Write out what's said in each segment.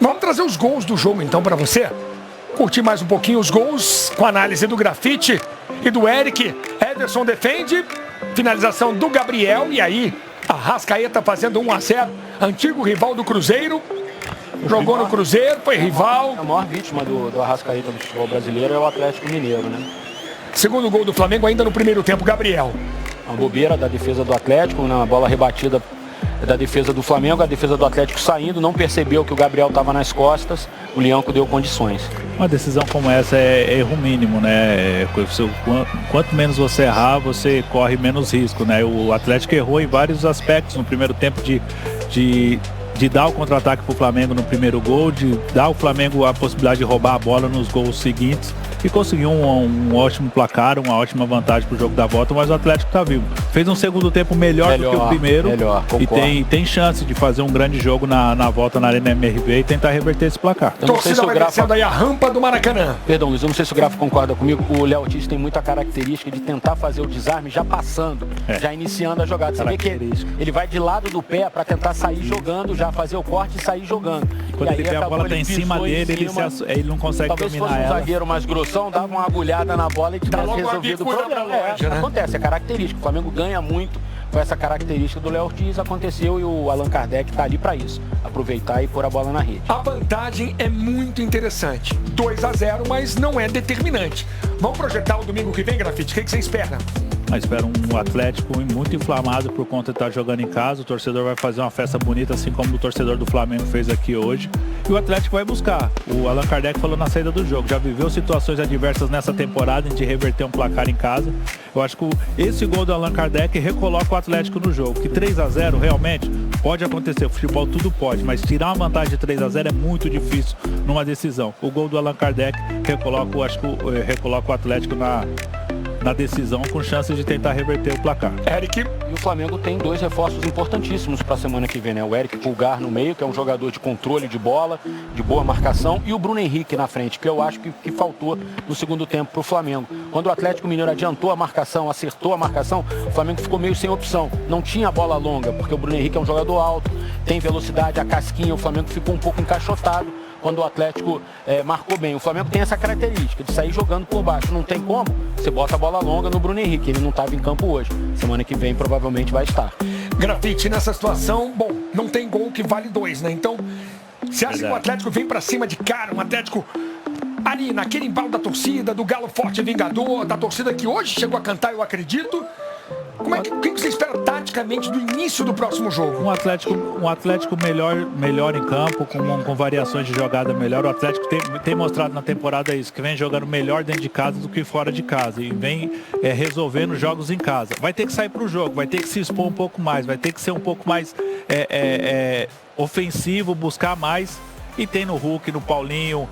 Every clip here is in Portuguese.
Vamos trazer os gols do jogo então para você. Curtir mais um pouquinho os gols com a análise do Grafite e do Eric. Ederson defende, finalização do Gabriel e aí Arrascaeta fazendo 1-0, antigo rival do Cruzeiro. Jogou no Cruzeiro, foi rival. A maior vítima do Arrascaeta no futebol brasileiro é o Atlético Mineiro, né? Segundo gol do Flamengo ainda no primeiro tempo, Gabriel. Uma bobeira da defesa do Atlético, na bola rebatida da defesa do Flamengo, a defesa do Atlético saindo, não percebeu que o Gabriel estava nas costas, o Lianco deu condições. Uma decisão como essa é erro mínimo, né? Quanto menos você errar, você corre menos risco, né? O Atlético errou em vários aspectos no primeiro tempo de dar o contra-ataque para o Flamengo no primeiro gol, de dar ao Flamengo a possibilidade de roubar a bola nos gols seguintes e conseguiu um ótimo placar, uma ótima vantagem para o jogo da volta, mas o Atlético está vivo. Fez um segundo tempo melhor do que o primeiro e tem chance de fazer um grande jogo na volta na Arena MRV e tentar reverter esse placar. Torcida vai descendo aí a rampa do Maracanã. Perdão, Luiz, eu não sei se o Grafo concorda comigo, o Léo Ortiz tem muita característica de tentar fazer o desarme já passando, já iniciando a jogada. Você vê que ele vai de lado do pé para tentar sair jogando, já fazer o corte e sair jogando. Quando ele vê a bola tá em cima dele, ele não consegue talvez dominar fosse um ela. zagueiro mais grossão, dava uma agulhada na bola e tivesse resolvido o problema. Longe, né? Acontece, é característica. O Flamengo ganha muito com essa característica do Léo Ortiz, aconteceu e o Allan Kardec está ali para isso, aproveitar e pôr a bola na rede. A vantagem é muito interessante, 2-0, mas não é determinante. Vamos projetar o domingo que vem, Grafite? O que você espera? Mas espera um Atlético muito inflamado por conta de estar jogando em casa. O torcedor vai fazer uma festa bonita, assim como o torcedor do Flamengo fez aqui hoje. E o Atlético vai buscar. O Allan Kardec falou na saída do jogo. Já viveu situações adversas nessa temporada de reverter um placar em casa. Eu acho que esse gol do Allan Kardec recoloca o Atlético no jogo. Que 3-0 realmente pode acontecer. O futebol tudo pode, mas tirar uma vantagem de 3-0 é muito difícil numa decisão. O gol do Allan Kardec recoloca o Atlético na decisão, com chances de tentar reverter o placar. Eric. E o Flamengo tem dois reforços importantíssimos para a semana que vem, né? O Eric Pulgar no meio, que é um jogador de controle de bola, de boa marcação, e o Bruno Henrique na frente, que eu acho que faltou no segundo tempo para o Flamengo. Quando o Atlético Mineiro adiantou a marcação, acertou a marcação, o Flamengo ficou meio sem opção. Não tinha bola longa, porque o Bruno Henrique é um jogador alto, tem velocidade, a casquinha, o Flamengo ficou um pouco encaixotado quando o Atlético marcou bem. O Flamengo tem essa característica de sair jogando por baixo. Não tem como, você bota a bola longa no Bruno Henrique. Ele não estava em campo hoje. Semana que vem provavelmente vai estar. Grafite, nessa situação, bom, não tem gol que vale 2, né? Então, você acha que o Atlético vem pra cima de cara, um Atlético ali naquele embalo da torcida, do Galo Forte Vingador, da torcida que hoje chegou a cantar, eu acredito. O que você espera taticamente do início do próximo jogo? Um Atlético melhor em campo, com variações de jogada melhor. O Atlético tem mostrado na temporada isso, que vem jogando melhor dentro de casa do que fora de casa. E vem resolvendo jogos em casa. Vai ter que sair para o jogo, vai ter que se expor um pouco mais, vai ter que ser um pouco mais ofensivo, buscar mais. E tem no Hulk, no Paulinho,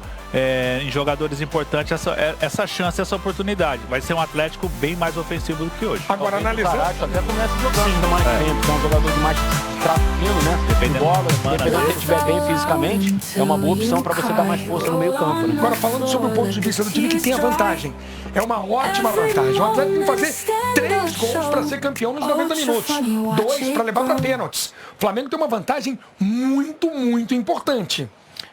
em jogadores importantes essa chance, essa oportunidade. Vai ser um Atlético bem mais ofensivo do que hoje. Agora analisando. O Caracho até começa jogando no mais tempo, é um jogador de mais trato fino, né? Dependendo de bola, dependendo se ele estiver bem fisicamente, é uma boa opção para você dar mais força no meio campo, né? Agora falando sobre o ponto de vista do time que tem a vantagem, é uma ótima vantagem. O Atlético tem que fazer 3 gols para ser campeão nos 90 minutos, 2 para levar para pênaltis. O Flamengo tem uma vantagem muito, muito importante.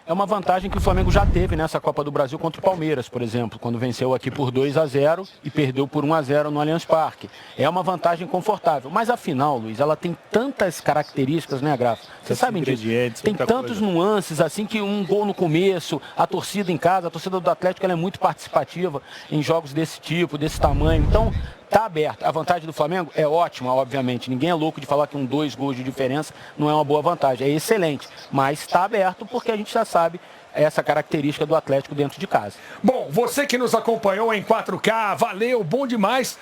É uma vantagem que o Flamengo já teve nessa Copa do Brasil contra o Palmeiras, por exemplo, quando venceu aqui por 2-0 e perdeu por 1-0 no Allianz Parque. É uma vantagem confortável, mas afinal, Luiz, ela tem tantas características, né, Grafa? Vocês sabem disso? Tem tantos nuances, assim, que um gol no começo, a torcida em casa, a torcida do Atlético, ela é muito participativa em jogos desse tipo, desse tamanho. Então, está aberto. A vantagem do Flamengo é ótima, obviamente. Ninguém é louco de falar que 2 gols de diferença não é uma boa vantagem. É excelente, mas está aberto porque a gente já sabe essa característica do Atlético dentro de casa. Bom, você que nos acompanhou em 4K, valeu, bom demais.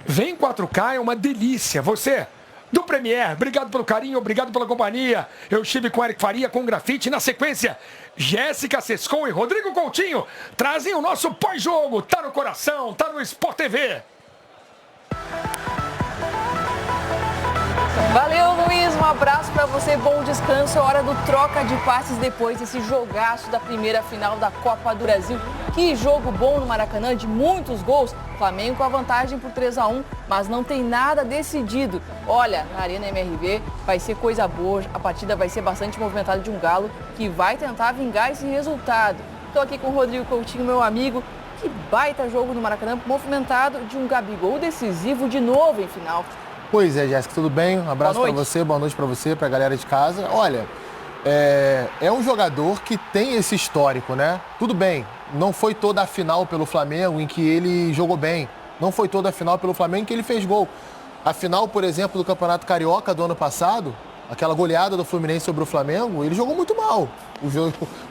Vem 4K, é uma delícia. Você do Premier, obrigado pelo carinho, obrigado pela companhia. Eu estive com Eric Faria, com Grafite. Na sequência, Jéssica Sescon e Rodrigo Coutinho trazem o nosso pós-jogo. Tá no coração, tá no Sport TV. Valeu, Luiz. Um abraço para você. Bom descanso. É hora do troca de passes depois desse jogaço da primeira final da Copa do Brasil. Que jogo bom no Maracanã, de muitos gols. Flamengo com a vantagem por 3-1, mas não tem nada decidido. Olha, na Arena MRV vai ser coisa boa. A partida vai ser bastante movimentada de um Galo que vai tentar vingar esse resultado. Estou aqui com o Rodrigo Coutinho, meu amigo. Que baita jogo no Maracanã, movimentado de um Gabigol decisivo de novo em final. Pois é, Jéssica, tudo bem? Um abraço para você, boa noite para você, para a galera de casa. Olha, é um jogador que tem esse histórico, né? Tudo bem, não foi toda a final pelo Flamengo em que ele jogou bem. Não foi toda a final pelo Flamengo em que ele fez gol. A final, por exemplo, do Campeonato Carioca do ano passado, aquela goleada do Fluminense sobre o Flamengo, ele jogou muito mal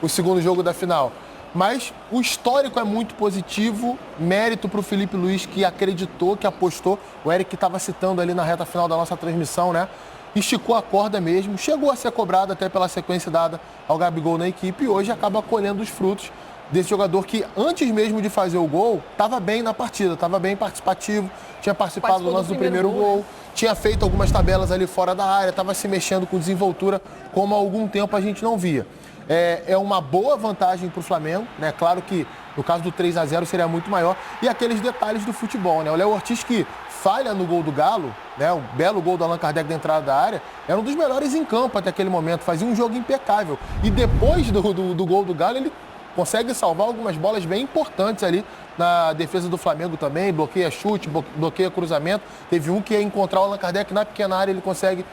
o segundo jogo da final. Mas o histórico é muito positivo, mérito para o Felipe Luiz, que acreditou, que apostou. O Eric estava citando ali na reta final da nossa transmissão, né? Esticou a corda mesmo, chegou a ser cobrado até pela sequência dada ao Gabigol na equipe e hoje acaba colhendo os frutos desse jogador que, antes mesmo de fazer o gol, estava bem na partida, estava bem participativo, tinha participado do lance do primeiro gol, tinha feito algumas tabelas ali fora da área, estava se mexendo com desenvoltura, como há algum tempo a gente não via. É uma boa vantagem para o Flamengo, né? Claro que no caso do 3-0 seria muito maior. E aqueles detalhes do futebol, né? O Léo Ortiz, que falha no gol do Galo, né? O belo gol do Allan Kardec da entrada da área, era um dos melhores em campo até aquele momento, fazia um jogo impecável. E depois do gol do Galo, ele consegue salvar algumas bolas bem importantes ali na defesa do Flamengo também, bloqueia chute, bloqueia cruzamento. Teve um que ia encontrar o Allan Kardec na pequena área, ele consegue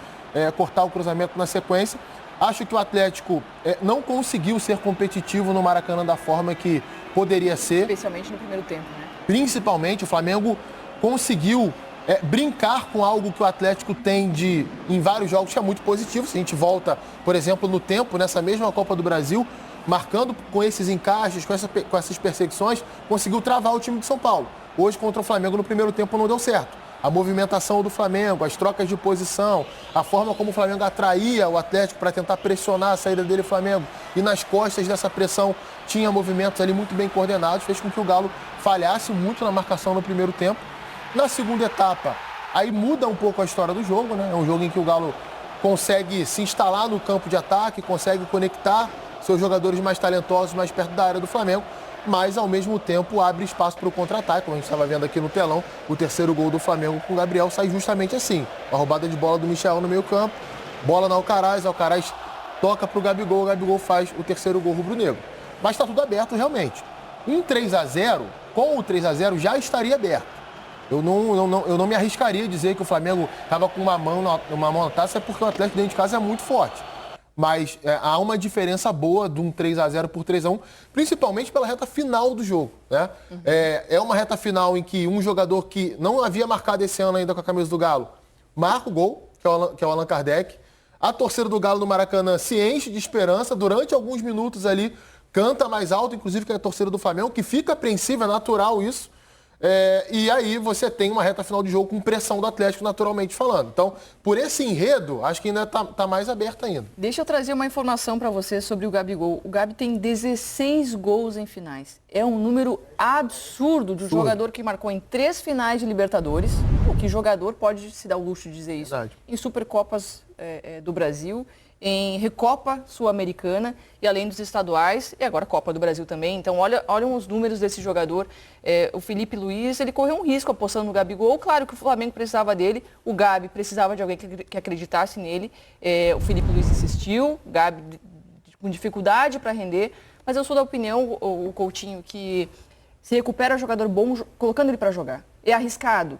cortar o cruzamento na sequência. Acho que o Atlético não conseguiu ser competitivo no Maracanã da forma que poderia ser. Especialmente no primeiro tempo, né? Principalmente, o Flamengo conseguiu brincar com algo que o Atlético tem em vários jogos, que é muito positivo. Se a gente volta, por exemplo, no tempo, nessa mesma Copa do Brasil, marcando com esses encaixes, com essas perseguições, conseguiu travar o time de São Paulo. Hoje, contra o Flamengo, no primeiro tempo não deu certo. A movimentação do Flamengo, as trocas de posição, a forma como o Flamengo atraía o Atlético para tentar pressionar a saída dele, o Flamengo, e nas costas dessa pressão tinha movimentos ali muito bem coordenados, fez com que o Galo falhasse muito na marcação no primeiro tempo. Na segunda etapa, aí muda um pouco a história do jogo, né? É um jogo em que o Galo consegue se instalar no campo de ataque, consegue conectar seus jogadores mais talentosos mais perto da área do Flamengo, mas ao mesmo tempo abre espaço para o contra-ataque, como a gente estava vendo aqui no telão. O terceiro gol do Flamengo com o Gabriel sai justamente assim, uma roubada de bola do Michel no meio campo, bola no Alcaraz toca para o Gabigol faz o terceiro gol rubro-negro. Mas está tudo aberto realmente. Um 3-0, com o 3-0 já estaria aberto. Eu não me arriscaria a dizer que o Flamengo estava com uma mão na taça, porque o Atlético dentro de casa é muito forte. Mas há uma diferença boa de um 3-0 por 3-1, principalmente pela reta final do jogo, né? Uhum. É uma reta final em que um jogador que não havia marcado esse ano ainda com a camisa do Galo marca o gol, que é o Allan Kardec. A torcida do Galo no Maracanã se enche de esperança durante alguns minutos ali, canta mais alto, inclusive, que a torcida do Flamengo, que fica apreensiva, é natural isso. E aí você tem uma reta final de jogo com pressão do Atlético, naturalmente falando. Então, por esse enredo, acho que ainda tá mais aberto ainda. Deixa eu trazer uma informação para você sobre o Gabigol. O Gabi tem 16 gols em finais. É um número absurdo de um jogador que marcou em 3 finais de Libertadores. O que jogador pode se dar o luxo de dizer isso? Verdade. Em Supercopas do Brasil, em Recopa Sul-Americana e além dos estaduais e agora Copa do Brasil também. Então olham os números desse jogador. O Felipe Luiz, ele correu um risco apostando no Gabigol. Claro que o Flamengo precisava dele, o Gabi precisava de alguém que acreditasse nele. O Felipe Luiz insistiu, o Gabi com dificuldade para render, mas eu sou da opinião, o Coutinho, que se recupera jogador bom colocando ele para jogar. É arriscado,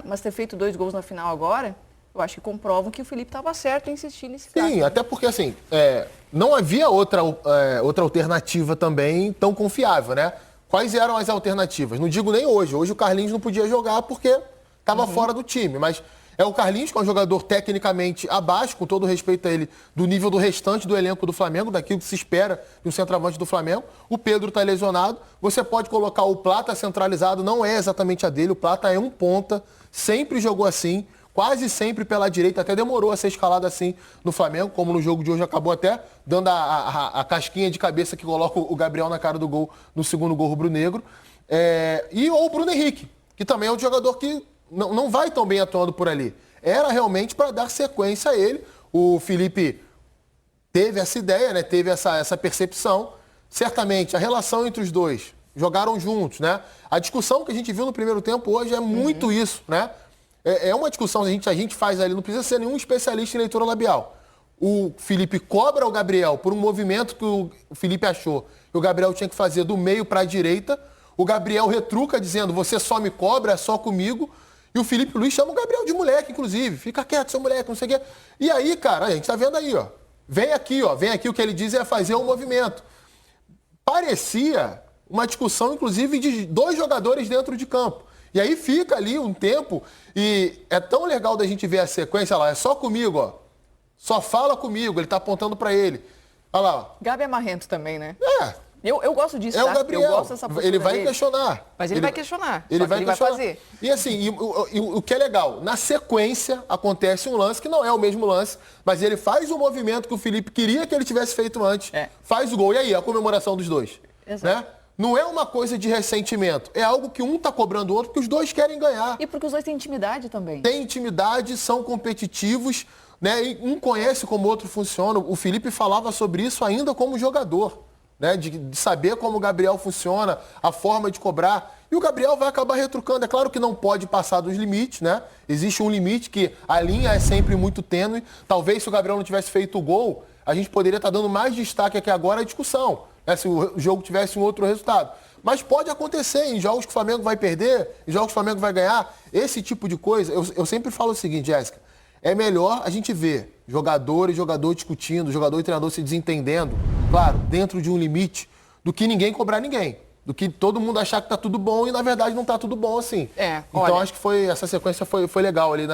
mas ter feito 2 gols na final agora, eu acho que comprovam que o Felipe estava certo em insistir nesse caso. Sim, até porque assim, não havia outra alternativa também tão confiável, né? Quais eram as alternativas? Não digo nem hoje. Hoje o Carlinhos não podia jogar porque estava fora do time, mas é o Carlinhos, que é um jogador tecnicamente abaixo, com todo respeito a ele, do nível do restante do elenco do Flamengo, daquilo que se espera de um centroavante do Flamengo. O Pedro está lesionado. Você pode colocar o Plata centralizado, não é exatamente a dele. O Plata é um ponta, sempre jogou assim. Quase sempre pela direita, até demorou a ser escalado assim no Flamengo, como no jogo de hoje acabou até dando a casquinha de cabeça que coloca o Gabriel na cara do gol, no segundo gol rubro-negro. Ou o Bruno Henrique, que também é um jogador que não vai tão bem atuando por ali. era realmente para dar sequência a ele. O Felipe teve essa ideia, né? Teve essa percepção. Certamente, a relação entre os dois, jogaram juntos, né? A discussão que a gente viu no primeiro tempo hoje é muito isso, né? É uma discussão que a gente faz ali, não precisa ser nenhum especialista em leitura labial. O Felipe cobra o Gabriel por um movimento que o Felipe achou que o Gabriel tinha que fazer do meio para a direita. O Gabriel retruca dizendo, você só me cobra, é só comigo. E o Felipe Luiz chama o Gabriel de moleque, inclusive. Fica quieto, seu moleque, não sei o quê. E aí, cara, a gente tá vendo aí, ó. Vem aqui, o que ele diz é fazer um movimento. Parecia uma discussão, inclusive, de 2 jogadores dentro de campo. E aí fica ali um tempo e é tão legal da gente ver a sequência lá. É só comigo, ó. Só fala comigo, ele tá apontando para ele. Olha lá, ó. Gabi é marrento também, né? É. Eu gosto disso, É tá? o Gabriel. Eu gosto dessa postura Ele vai dele. questionar. Mas ele vai questionar. Ele vai vai fazer. E assim, o que é legal, na sequência acontece um lance que não é o mesmo lance, mas ele faz o movimento que o Felipe queria que ele tivesse feito antes, faz o gol. E aí, a comemoração dos dois. Exato. Né? Não é uma coisa de ressentimento, é algo que um tá cobrando o outro, porque os dois querem ganhar. E porque os dois têm intimidade também. Tem intimidade, são competitivos, né? E um conhece como o outro funciona. O Felipe falava sobre isso ainda como jogador, né? De saber como o Gabriel funciona, a forma de cobrar. E o Gabriel vai acabar retrucando. É claro que não pode passar dos limites, né? Existe um limite que a linha é sempre muito tênue. Talvez se o Gabriel não tivesse feito o gol, a gente poderia estar dando mais destaque aqui agora à discussão, né? Se o jogo tivesse um outro resultado. Mas pode acontecer em jogos que o Flamengo vai perder, em jogos que o Flamengo vai ganhar. Esse tipo de coisa, eu sempre falo o seguinte, Jéssica, é melhor a gente ver jogador e jogador discutindo, jogador e treinador se desentendendo, claro, dentro de um limite, do que ninguém cobrar ninguém. Do que todo mundo achar que tá tudo bom e, na verdade, não tá tudo bom assim. Então, acho que essa sequência foi legal ali,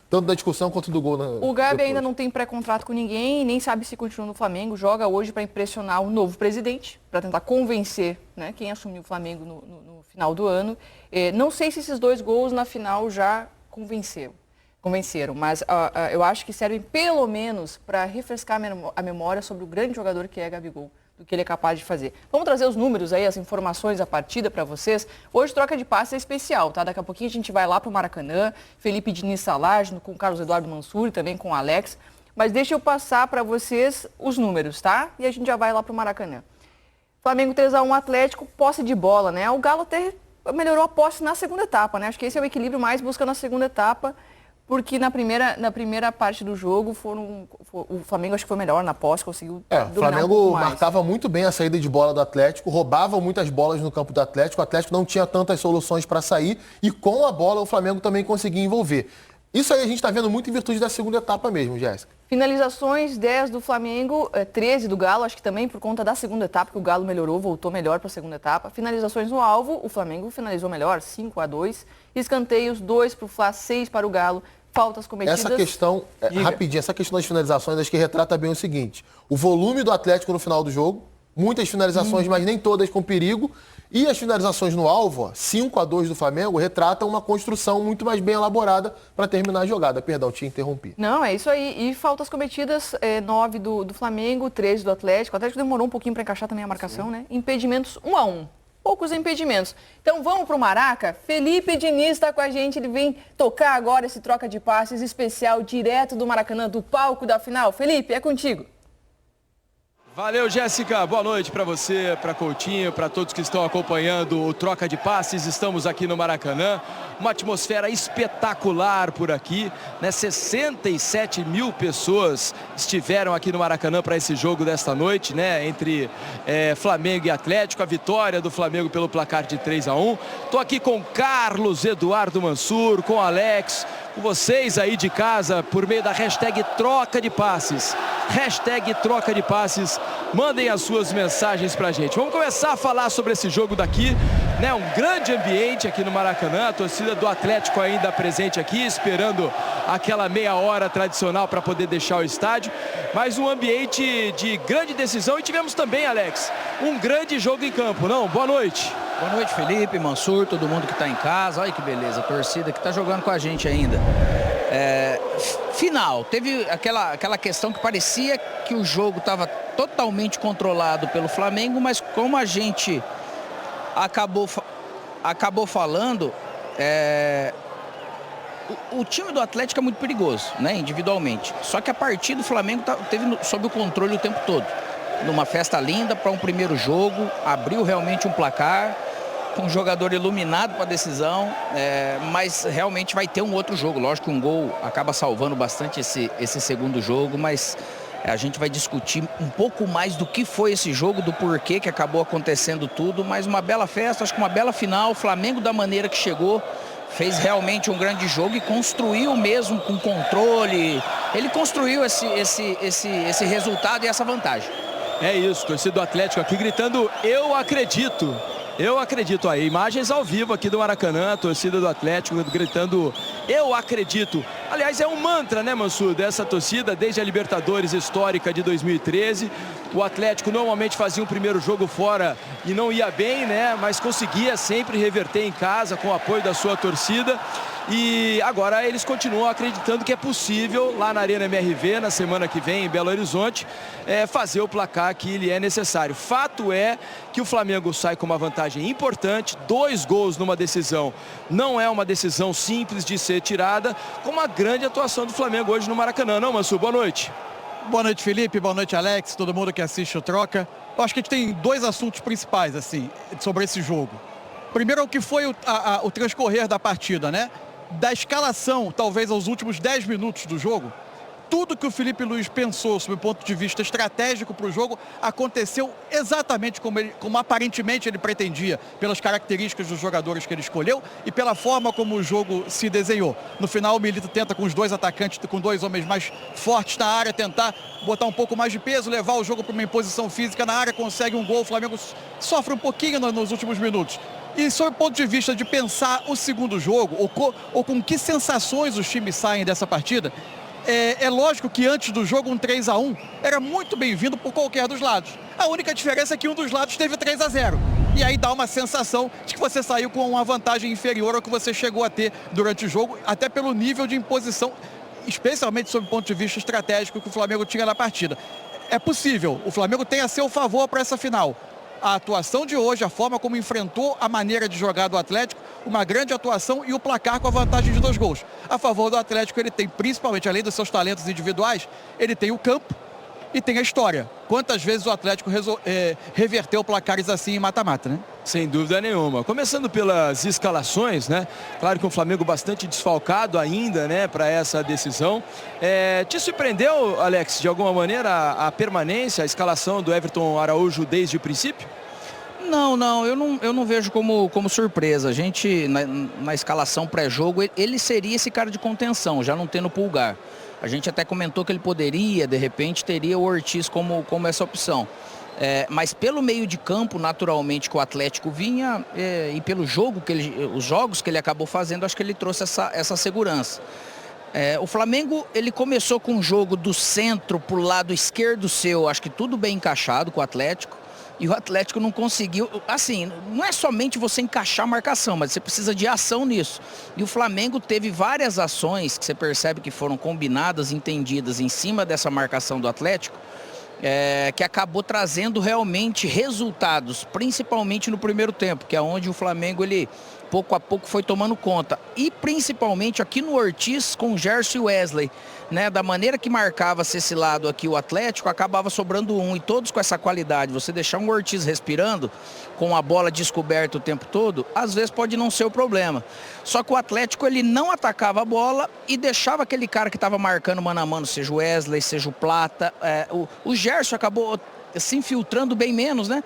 tanto da discussão quanto do gol. O Gabi ainda não tem pré-contrato com ninguém, nem sabe se continua no Flamengo. Joga hoje para impressionar o novo presidente, para tentar convencer, né, quem assumiu o Flamengo no final do ano. Não sei se esses 2 gols na final já convenceram, mas eu acho que servem pelo menos para refrescar a memória sobre o grande jogador que é Gabigol, do que ele é capaz de fazer. Vamos trazer os números aí, as informações da partida para vocês. Hoje troca de passe é especial, tá? Daqui a pouquinho a gente vai lá para o Maracanã, Felipe Diniz Salage, com o Carlos Eduardo Mansur e também com o Alex. Mas deixa eu passar para vocês os números, tá? E a gente já vai lá para o Maracanã. Flamengo 3-1 Atlético, posse de bola, né? O Galo até melhorou a posse na segunda etapa, né? Acho que esse é o equilíbrio mais buscando na segunda etapa, porque na primeira parte do jogo o Flamengo acho que foi melhor na posse, conseguiu dominar o Flamengo marcava muito bem a saída de bola do Atlético, roubava muitas bolas no campo do Atlético, o Atlético não tinha tantas soluções para sair e com a bola o Flamengo também conseguia envolver. Isso aí a gente está vendo muito em virtude da segunda etapa mesmo, Jéssica. Finalizações, 10 do Flamengo, 13 do Galo, acho que também por conta da segunda etapa, que o Galo melhorou, voltou melhor para a segunda etapa. Finalizações no alvo, o Flamengo finalizou melhor, 5-2. Escanteios, 2 para o Fla, 6 para o Galo. Faltas cometidas. Essa questão, rapidinho, essa questão das finalizações, acho que retrata bem o seguinte. O volume do Atlético no final do jogo, muitas finalizações, mas nem todas com perigo. E as finalizações no alvo, 5-2 do Flamengo, retratam uma construção muito mais bem elaborada para terminar a jogada. Perdão, te interrompi. Não, é isso aí. E faltas cometidas, 9 do Flamengo, 13 do Atlético. O Atlético demorou um pouquinho para encaixar também a marcação, né? Impedimentos 1-1. Poucos impedimentos. Então vamos para o Maraca. Felipe Diniz está com a gente. Ele vem tocar agora esse troca de passes especial direto do Maracanã, do palco da final. Felipe, é contigo. Valeu, Jéssica. Boa noite para você, para Coutinho, para todos que estão acompanhando o Troca de Passes. Estamos aqui no Maracanã. Uma atmosfera espetacular por aqui, né? 67 mil pessoas estiveram aqui no Maracanã para esse jogo desta noite, né? Entre Flamengo e Atlético. A vitória do Flamengo pelo placar de 3-1. Estou aqui com Carlos Eduardo Mansur, com Alex, com vocês aí de casa, por meio da hashtag Troca de Passes. Hashtag Troca de Passes. Mandem as suas mensagens pra gente. Vamos começar a falar sobre esse jogo daqui, né? Um grande ambiente aqui no Maracanã. A torcida do Atlético ainda presente aqui, esperando aquela meia hora tradicional para poder deixar o estádio. Mas um ambiente de grande decisão. E tivemos também, Alex, um grande jogo em campo, não? Boa noite. Boa noite, Felipe, Mansur, todo mundo que está em casa. Olha que beleza, a torcida que está jogando com a gente ainda. Final, teve aquela questão que parecia que o jogo estava totalmente controlado pelo Flamengo, mas como a gente acabou falando, o time do Atlético é muito perigoso, né, individualmente. Só que a partida do Flamengo teve sob o controle o tempo todo. Numa festa linda para um primeiro jogo, abriu realmente um placar, com um jogador iluminado para a decisão, mas realmente vai ter um outro jogo. Lógico que um gol acaba salvando bastante esse segundo jogo, mas a gente vai discutir um pouco mais do que foi esse jogo, do porquê que acabou acontecendo tudo, mas uma bela festa, acho que uma bela final. O Flamengo, da maneira que chegou, fez realmente um grande jogo e construiu mesmo com controle. Ele construiu esse resultado e essa vantagem. É isso, torcida do Atlético aqui gritando, eu acredito. Eu acredito aí, imagens ao vivo aqui do Maracanã, a torcida do Atlético gritando, eu acredito. Aliás, é um mantra, né, Mansur, dessa torcida desde a Libertadores histórica de 2013. O Atlético normalmente fazia um primeiro jogo fora e não ia bem, né, mas conseguia sempre reverter em casa com o apoio da sua torcida. E agora eles continuam acreditando que é possível, lá na Arena MRV, na semana que vem, em Belo Horizonte, fazer o placar que lhe é necessário. Fato é que o Flamengo sai com uma vantagem importante, 2 gols numa decisão. Não é uma decisão simples de ser tirada, com uma grande atuação do Flamengo hoje no Maracanã. Não, Mansur? Boa noite. Boa noite, Felipe. Boa noite, Alex. Todo mundo que assiste o Troca. Eu acho que a gente tem 2 assuntos principais, assim, sobre esse jogo. Primeiro, o que foi o transcorrer da partida, né? Da escalação, talvez aos últimos 10 minutos do jogo, tudo que o Felipe Luiz pensou sob o ponto de vista estratégico para o jogo aconteceu exatamente como aparentemente ele pretendia, pelas características dos jogadores que ele escolheu e pela forma como o jogo se desenhou. No final, o Milito tenta, com os 2 atacantes, com 2 homens mais fortes na área, tentar botar um pouco mais de peso, levar o jogo para uma imposição física na área, consegue um gol. O Flamengo sofre um pouquinho nos últimos minutos. E sob o ponto de vista de pensar o segundo jogo, ou com que sensações os times saem dessa partida, é lógico que antes do jogo um 3-1 era muito bem-vindo por qualquer dos lados. A única diferença é que um dos lados teve 3-0. E aí dá uma sensação de que você saiu com uma vantagem inferior ao que você chegou a ter durante o jogo, até pelo nível de imposição, especialmente sob o ponto de vista estratégico que o Flamengo tinha na partida. É possível, o Flamengo tem a seu favor para essa final. A atuação de hoje, a forma como enfrentou a maneira de jogar do Atlético, uma grande atuação e o placar com a vantagem de 2 gols. A favor do Atlético, ele tem, principalmente, além dos seus talentos individuais, ele tem o campo e tem a história. Quantas vezes o Atlético reverteu placares assim em mata-mata, né? Sem dúvida nenhuma. Começando pelas escalações, né? Claro que um Flamengo bastante desfalcado ainda, né, para essa decisão. Te surpreendeu, Alex, de alguma maneira a permanência, a escalação do Everton Araújo desde o princípio? Não, eu não vejo como surpresa. A gente, na escalação pré-jogo, ele seria esse cara de contenção, já não tendo Pulgar. A gente até comentou que ele poderia, de repente, teria o Ortiz como essa opção. Mas pelo meio de campo, naturalmente, que o Atlético vinha, e pelo jogo, os jogos que ele acabou fazendo, acho que ele trouxe essa segurança. O Flamengo, ele começou com um jogo do centro para o lado esquerdo seu, acho que tudo bem encaixado com o Atlético. E o Atlético não conseguiu, assim, não é somente você encaixar a marcação, mas você precisa de ação nisso. E o Flamengo teve várias ações que você percebe que foram combinadas, entendidas em cima dessa marcação do Atlético, que acabou trazendo realmente resultados, principalmente no primeiro tempo, que é onde o Flamengo, ele pouco a pouco foi tomando conta. E principalmente aqui no Ortiz com o Gerson e Wesley, né? Da maneira que marcava-se esse lado aqui o Atlético, acabava sobrando um, e todos com essa qualidade. Você deixar um Ortiz respirando, com a bola descoberta o tempo todo, às vezes pode não ser o problema. Só que o Atlético, ele não atacava a bola e deixava aquele cara que estava marcando mano a mano, seja o Wesley, seja o Plata. O Gerson acabou se infiltrando bem menos, né?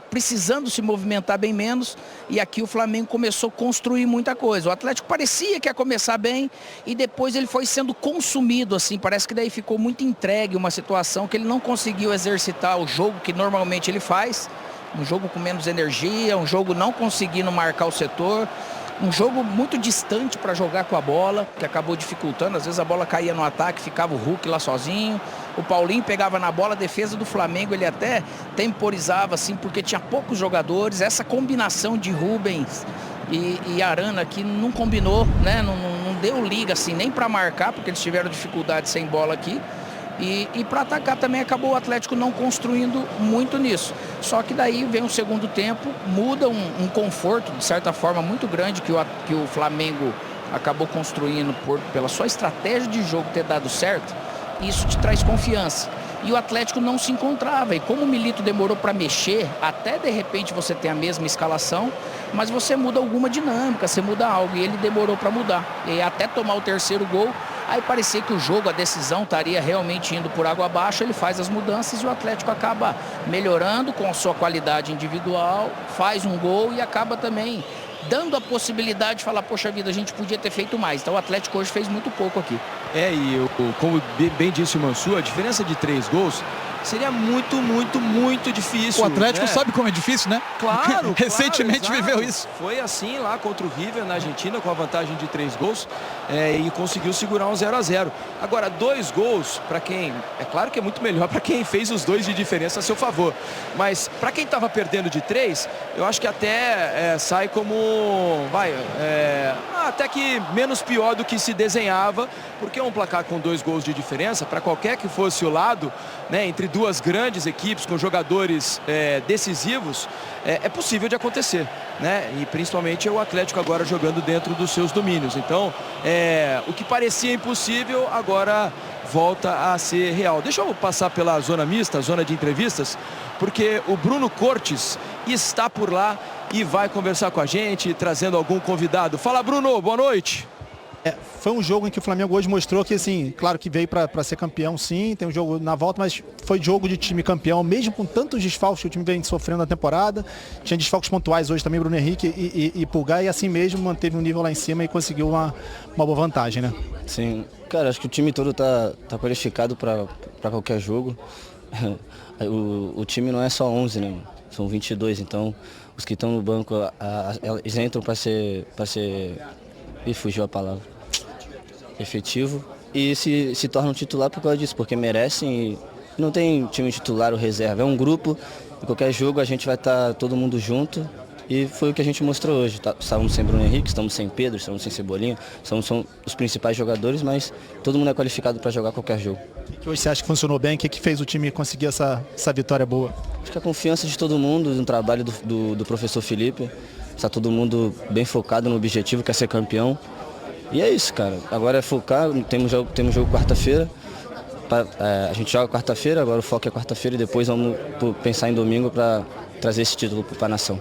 Precisando se movimentar bem menos, e aqui o Flamengo começou a construir muita coisa. O Atlético parecia que ia começar bem e depois ele foi sendo consumido, assim, parece que daí ficou muito entregue uma situação que ele não conseguiu exercitar o jogo que normalmente ele faz, um jogo com menos energia, um jogo não conseguindo marcar o setor, um jogo muito distante para jogar com a bola, que acabou dificultando. Às vezes a bola caía no ataque, ficava o Hulk lá sozinho. O Paulinho pegava na bola, a defesa do Flamengo ele até temporizava, assim, porque tinha poucos jogadores. Essa combinação de Rubens e Arana aqui não combinou, né? Não deu liga, assim, nem para marcar, porque eles tiveram dificuldade sem bola aqui. E para atacar também acabou o Atlético não construindo muito nisso. Só que daí vem o segundo tempo, muda um conforto, de certa forma, muito grande que o Flamengo acabou construindo pela sua estratégia de jogo ter dado certo, isso te traz confiança. E o Atlético não se encontrava. E como o Milito demorou para mexer, até de repente você tem a mesma escalação, mas você muda alguma dinâmica, você muda algo. E ele demorou para mudar. E até tomar o terceiro gol, aí parecia que o jogo, a decisão estaria realmente indo por água abaixo. Ele faz as mudanças e o Atlético acaba melhorando com a sua qualidade individual, faz um gol e acaba também dando a possibilidade de falar, poxa vida, a gente podia ter feito mais. Então o Atlético hoje fez muito pouco aqui. Como bem disse o Mansu, a diferença de 3 gols seria muito difícil. O Atlético né? sabe como é difícil, né? Claro, Recentemente claro, viveu isso. Foi assim lá contra o River na Argentina, com a vantagem de 3 gols, e conseguiu segurar um 0-0. Agora, 2 gols, para quem... É claro que é muito melhor para quem fez os 2 de diferença a seu favor. Mas para quem estava perdendo de 3, eu acho que até sai como... até que menos pior do que se desenhava, porque um placar com 2 gols de diferença, para qualquer que fosse o lado, né, entre duas grandes equipes com jogadores decisivos, é possível de acontecer, né? E principalmente o Atlético agora jogando dentro dos seus domínios. Então, o que parecia impossível agora volta a ser real. Deixa eu passar pela zona mista, zona de entrevistas, porque o Bruno Cortes está por lá e vai conversar com a gente, trazendo algum convidado. Fala, Bruno, boa noite. Foi um jogo em que o Flamengo hoje mostrou que, assim, claro que veio para ser campeão, sim, tem um jogo na volta, mas foi jogo de time campeão, mesmo com tantos desfalques que o time vem sofrendo na temporada. Tinha desfalques pontuais hoje também, Bruno Henrique e Pulgar, e assim mesmo manteve um nível lá em cima e conseguiu uma boa vantagem, né? Sim, cara, acho que o time todo tá qualificado para qualquer jogo. O time não é só 11, né? São 22, então os que estão no banco, eles entram para ser... E fugiu a palavra. Efetivo. E se tornam titular por causa disso, porque merecem. E não tem time titular ou reserva. É um grupo. Em qualquer jogo a gente vai estar todo mundo junto. E foi o que a gente mostrou hoje. Estávamos sem Bruno Henrique, estamos sem Pedro, estamos sem Cebolinha. São os principais jogadores, mas todo mundo é qualificado para jogar qualquer jogo. O que hoje você acha que funcionou bem? O que fez o time conseguir essa vitória boa? Acho que a confiança de todo mundo, no trabalho do professor Felipe. Está todo mundo bem focado no objetivo, que é ser campeão. E é isso, cara. Agora é focar, temos jogo quarta-feira. A gente joga quarta-feira, agora o foco é quarta-feira e depois vamos pensar em domingo para trazer esse título para a nação.